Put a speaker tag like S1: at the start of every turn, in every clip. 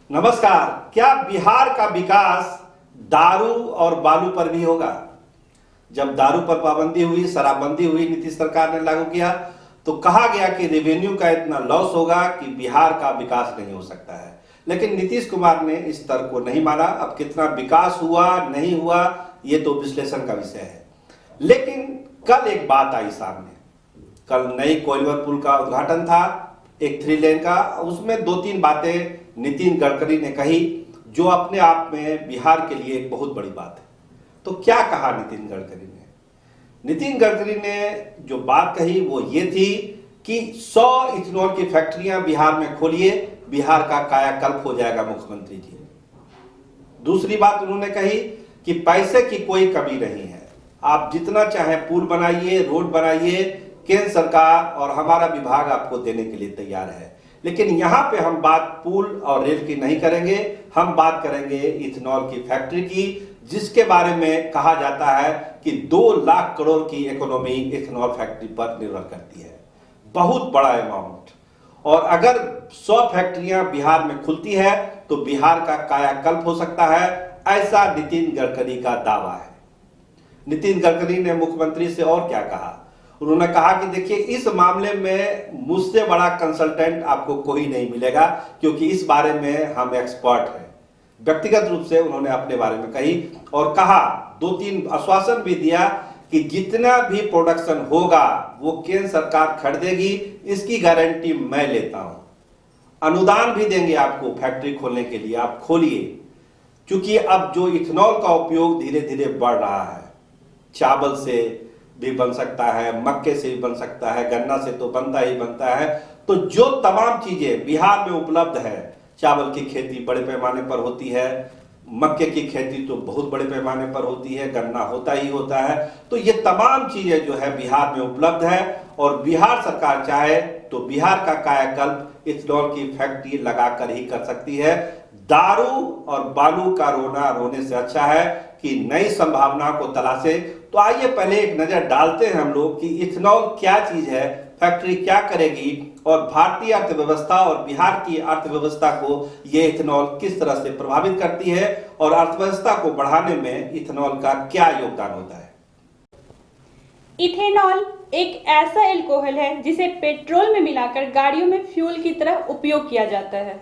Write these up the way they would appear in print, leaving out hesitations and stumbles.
S1: नमस्कार। क्या बिहार का विकास दारू और बालू पर भी होगा? जब दारू पर पाबंदी हुई, शराबबंदी हुई, नीतीश सरकार ने लागू किया तो कहा गया कि रेवेन्यू का इतना लॉस होगा कि बिहार का विकास नहीं हो सकता है। लेकिन नीतीश कुमार ने इस तर्क को नहीं माना। अब कितना विकास हुआ नहीं हुआ ये तो विश्लेषण का विषय है। लेकिन कल एक बात आई सामने। कल नई कोइलवर पुल का उद्घाटन था, एक 3 लेन का। उसमें 2-3 बातें नितिन गडकरी ने कही जो अपने आप में बिहार के लिए एक बहुत बड़ी बात है। तो क्या कहा नितिन गडकरी ने? नितिन गडकरी ने जो बात कही वो ये थी कि 100 इथेनॉल की फैक्ट्रियां बिहार में खोलिए, बिहार का कायाकल्प हो जाएगा मुख्यमंत्री जी। दूसरी बात उन्होंने कही कि पैसे की कोई कमी नहीं है, आप जितना चाहे पुल बनाइए, रोड बनाइए, केंद्र सरकार और हमारा विभाग आपको देने के लिए तैयार है। लेकिन यहां पे हम बात पुल और रेल की नहीं करेंगे, हम बात करेंगे इथेनॉल की फैक्ट्री की, जिसके बारे में कहा जाता है कि 2 लाख करोड़ की इकोनॉमी इथेनॉल फैक्ट्री पर निर्भर करती है। बहुत बड़ा अमाउंट। और अगर 100 फैक्ट्रियां बिहार में खुलती है तो बिहार का कायाकल्प हो सकता है, ऐसा नितिन गडकरी का दावा है। नितिन गडकरी ने मुख्यमंत्री से और क्या कहा? उन्होंने कहा कि देखिए, इस मामले में मुझसे बड़ा कंसल्टेंट आपको कोई नहीं मिलेगा, क्योंकि इस बारे में हम एक्सपर्ट हैं। व्यक्तिगत रूप से उन्होंने अपने बारे में कही और कहा, 2-3 आश्वासन भी दिया कि जितना भी प्रोडक्शन होगा वो केंद्र सरकार खरीदेगी, इसकी गारंटी मैं लेता हूं। अनुदान भी देंगे आपको फैक्ट्री खोलने के लिए, आप खोलिए। क्योंकि अब जो इथेनॉल का उपयोग धीरे धीरे बढ़ रहा है, चावल से भी बन सकता है, मक्के से भी बन सकता है, गन्ना से तो बनता ही बनता है। तो जो तमाम चीजें बिहार में उपलब्ध है, चावल की खेती बड़े पैमाने पर होती है, मक्के की खेती तो बहुत बड़े पैमाने पर होती है, गन्ना होता ही होता है। तो ये तमाम चीजें जो है बिहार में उपलब्ध है और बिहार सरकार चाहे तो बिहार का कायाकल्प इथेनॉल की फैक्ट्री लगाकर ही कर सकती है। दारू और बालू का रोना रोने से अच्छा है कि नई संभावना को तलाशे। तो आइए पहले एक नजर डालते हैं हम लोग कि इथेनॉल क्या चीज है, फैक्ट्री क्या करेगी और भारतीय अर्थव्यवस्था और बिहार की अर्थव्यवस्था को ये इथेनॉल किस तरह से प्रभावित करती है और अर्थव्यवस्था को बढ़ाने में इथेनॉल का क्या योगदान होता है।
S2: इथेनॉल एक ऐसा एल्कोहल है जिसे पेट्रोल में मिलाकर गाड़ियों में फ्यूल की तरह उपयोग किया जाता है।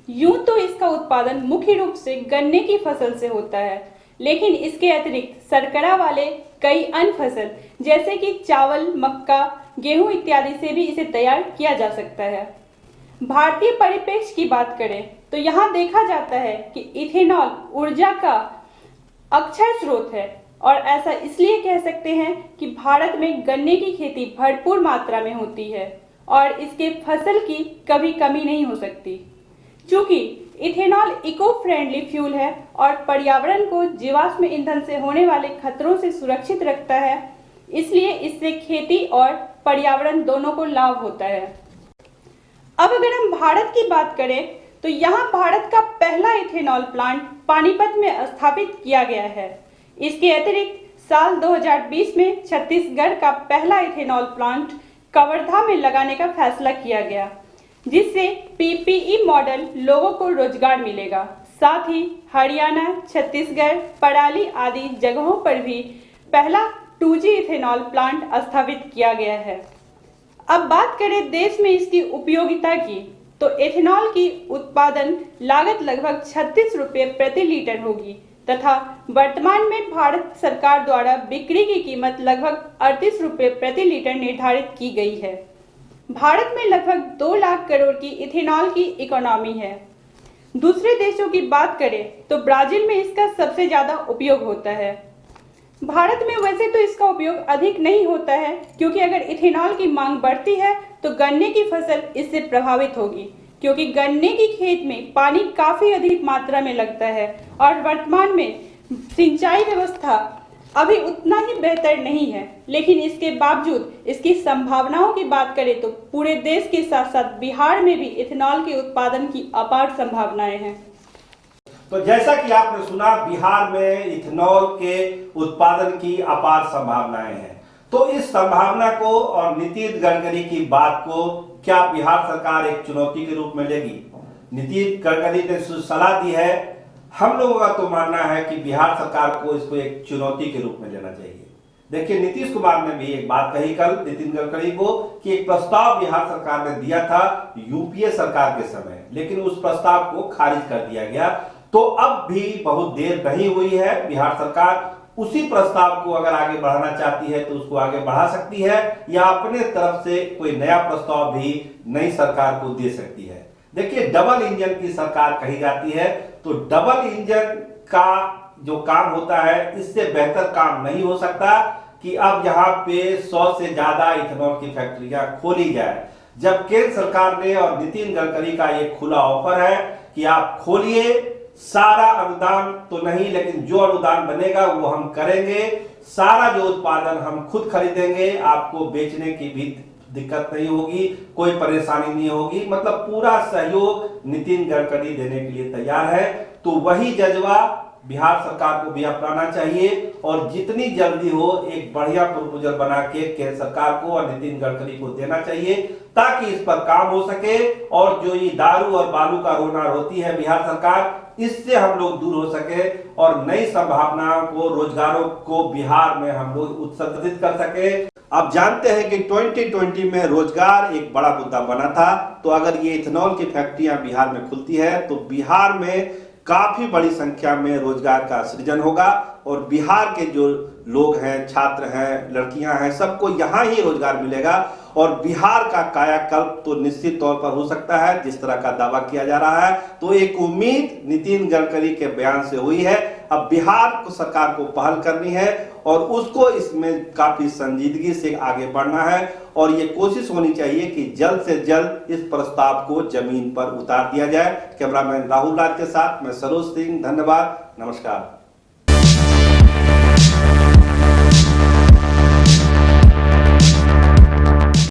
S2: यूं तो इसका उत्पादन मुख्य रूप से गन्ने की फसल से होता है, लेकिन इसके अतिरिक्त शर्करा वाले कई अन्य फसल जैसे कि चावल, मक्का, गेहूं इत्यादि से भी इसे तैयार किया जा सकता है। भारतीय परिप्रेक्ष्य की बात करें तो यहाँ देखा जाता है कि इथेनॉल ऊर्जा का अक्षय स्रोत है और ऐसा इसलिए कह सकते हैं कि भारत में गन्ने की खेती भरपूर मात्रा में होती है और इसके फसल की कभी कमी नहीं हो सकती। चूंकि इथेनॉल इको फ्रेंडली फ्यूल है और पर्यावरण को जीवाश्म ईंधन से होने वाले खतरों से सुरक्षित रखता है, इसलिए इससे खेती और पर्यावरण दोनों को लाभ होता है। अब अगर हम भारत की बात करें तो यहाँ भारत का पहला इथेनॉल प्लांट पानीपत में स्थापित किया गया है। इसके अतिरिक्त साल 2020 में छत्तीसगढ़ का पहला इथेनॉल प्लांट कवर्धा में लगाने का फैसला किया गया, जिससे पीपीई मॉडल लोगों को रोजगार मिलेगा। साथ ही हरियाणा, छत्तीसगढ़, पराली आदि जगहों पर भी पहला 2G इथेनॉल प्लांट स्थापित किया गया है। अब बात करें देश में इसकी उपयोगिता की, तो इथेनॉल की उत्पादन लागत लगभग 36 रुपये प्रति लीटर होगी तथा वर्तमान में भारत सरकार द्वारा बिक्री की कीमत लगभग 38 रुपये प्रति लीटर निर्धारित की गई है। भारत में लगभग 2 लाख करोड़ की इथेनॉल की इकोनॉमी है। दूसरे देशों की बात करें तो ब्राजील में इसका सबसे ज्यादा उपयोग होता है। भारत में वैसे तो इसका उपयोग अधिक नहीं होता है, क्योंकि अगर इथेनॉल की मांग बढ़ती है तो गन्ने की फसल इससे प्रभावित होगी, क्योंकि गन्ने की खेत में पानी काफी अधिक मात्रा में लगता है और वर्तमान में सिंचाई व्यवस्था अभी उतना ही बेहतर नहीं है। लेकिन इसके बावजूद इसकी संभावनाओं की बात करें तो पूरे देश के साथ साथ बिहार में भी इथेनॉल के उत्पादन की अपार संभावनाएं हैं।
S1: तो जैसा कि आपने सुना, बिहार में इथेनॉल के उत्पादन की अपार संभावनाएं हैं। तो इस संभावना को और नितिन गडकरी की बात को क्या बिहार सरकार एक चुनौती के रूप में लेगी? नितिन गडकरी ने सलाह दी है। हम लोगों का तो मानना है कि बिहार सरकार को इसको एक चुनौती के रूप में लेना चाहिए। देखिए, नीतीश कुमार ने भी एक बात कही कल नितिन गडकरी को कि एक प्रस्ताव बिहार सरकार ने दिया था यूपीए सरकार के समय, लेकिन उस प्रस्ताव को खारिज कर दिया गया। तो अब भी बहुत देर नहीं हुई है, बिहार सरकार उसी प्रस्ताव को अगर आगे बढ़ाना चाहती है तो उसको आगे बढ़ा सकती है, या अपने तरफ से कोई नया प्रस्ताव भी नई सरकार को दे सकती है। देखिए, डबल इंजन की सरकार कही जाती है, तो डबल इंजन का जो काम होता है इससे बेहतर काम नहीं हो सकता कि अब यहाँ पे 100 से ज्यादा इथेनॉल की फैक्ट्रियां खोली जाए। जब केंद्र सरकार ने और नितिन गडकरी का ये खुला ऑफर है कि आप खोलिए, सारा अनुदान तो नहीं लेकिन जो अनुदान बनेगा वो हम करेंगे, सारा जो उत्पादन हम खुद खरीदेंगे, आपको बेचने की भी दिक्कत नहीं होगी, कोई परेशानी नहीं होगी, मतलब पूरा सहयोग नितिन गडकरी देने के लिए तैयार है। तो वही जज्बा बिहार सरकार को भी अपनाना चाहिए और जितनी जल्दी हो एक बढ़िया प्रपोजल बना के केंद्र सरकार को और नितिन गडकरी को देना चाहिए, ताकि इस पर काम हो सके और जो ये दारू और बालू का रोना रोती है बिहार सरकार, इससे हम लोग दूर हो सके और नई संभावनाओं को, रोजगारों को बिहार में हम लोग उत्सर्जित कर सके। आप जानते हैं कि 2020 में रोजगार एक बड़ा मुद्दा बना था, तो अगर ये इथेनॉल की फैक्ट्रियां बिहार में खुलती है तो बिहार में काफी बड़ी संख्या में रोजगार का सृजन होगा और बिहार के जो लोग हैं, छात्र हैं, लड़कियां हैं, सबको यहाँ ही रोजगार मिलेगा और बिहार का कायाकल्प तो निश्चित तौर पर हो सकता है, जिस तरह का दावा किया जा रहा है। तो एक उम्मीद नितिन गडकरी के बयान से हुई है। अब बिहार को सरकार को पहल करनी है और उसको इसमें काफी संजीदगी से आगे बढ़ना है और ये कोशिश होनी चाहिए कि जल्द से जल्द इस प्रस्ताव को जमीन पर उतार दिया जाए। कैमरामैन राहुल राज के साथ मैं सरोज सिंह, धन्यवाद, नमस्कार।